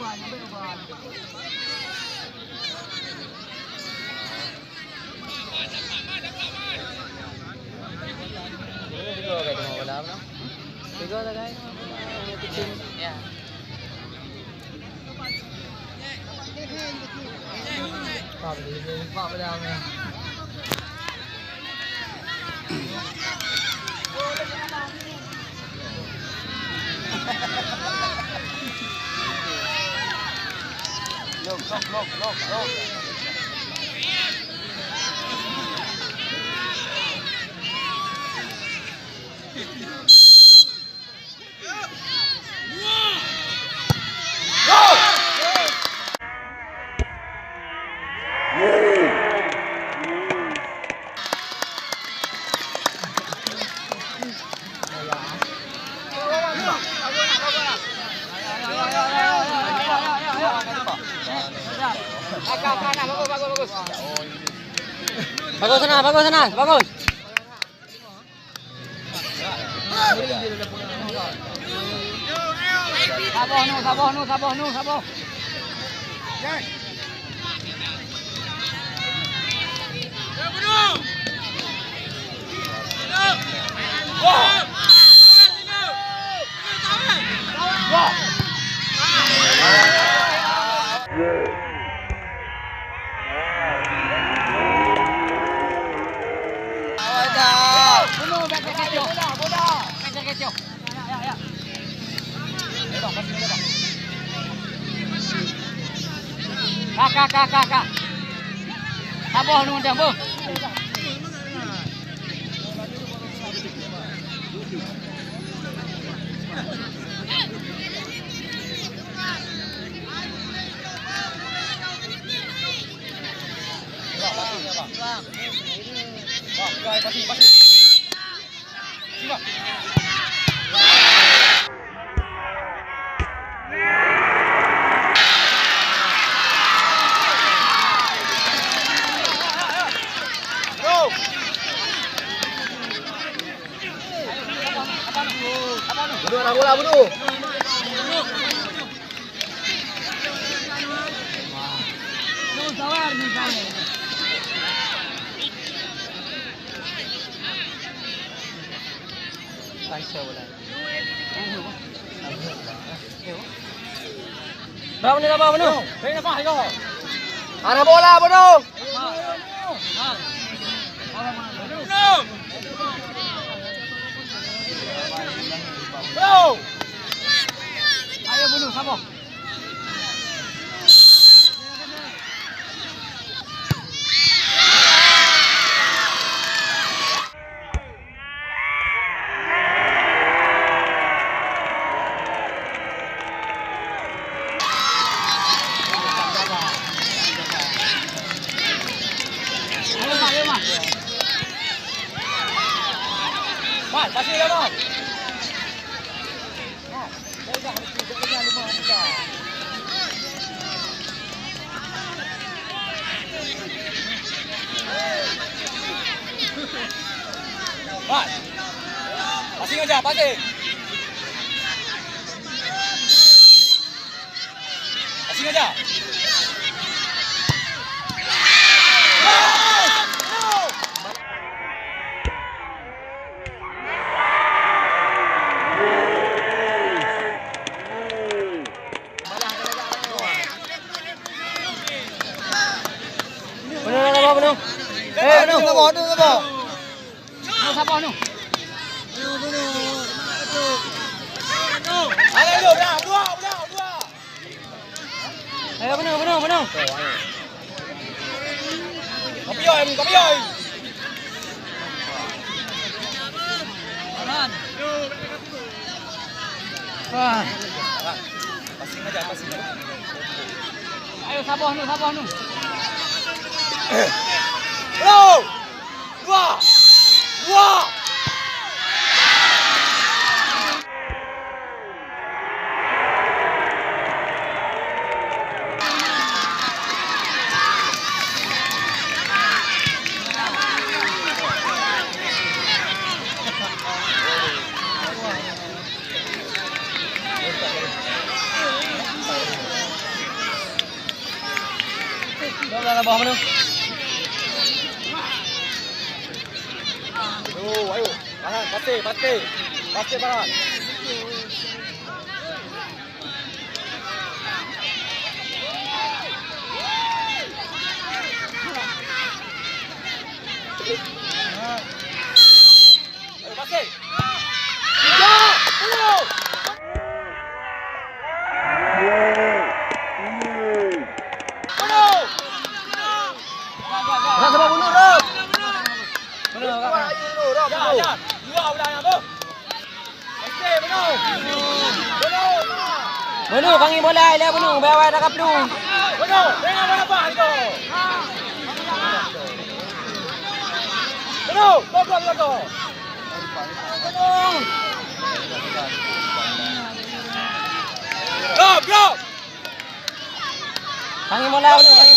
Tiga kayak cuma bola apa? Tiga tak kayak? Kecil. Ya. Pak boleh pak bola ni. Look. Bagus sana, bagus. Sabar. Kak. Sabar nu macam apa? Pasti. Siap. Bunuh bola bunuh. Tawar ni saya. Kansya bola. Berapa bunuh? Beri nafas itu. Ada bola bunuh. Bro. Ayo bunuh, sabar. Mas, pasti ya, Mas. Mas, passing aja, passing. Passing aja. Benar. Sabar. Sabar nu. Ayo, dua. Ayo benar. Kopi oi. Wah. Passing aja. Ayo sabar nu. Dua. bola bawah mana? Ayo. Farhan, pasti. Pasti Farhan. Ayo, pasti. Nak sebab bunuh Rob. Bunuh kak. Ya. Dua ulang apa? Pasti bunuh. Bunuh panggil bola dia bunuh. Bawa dah kaplu. Bunuh. Tengok mana apa itu. Bunuh. Go. Bunuh. Go. Panggil bola bunuh.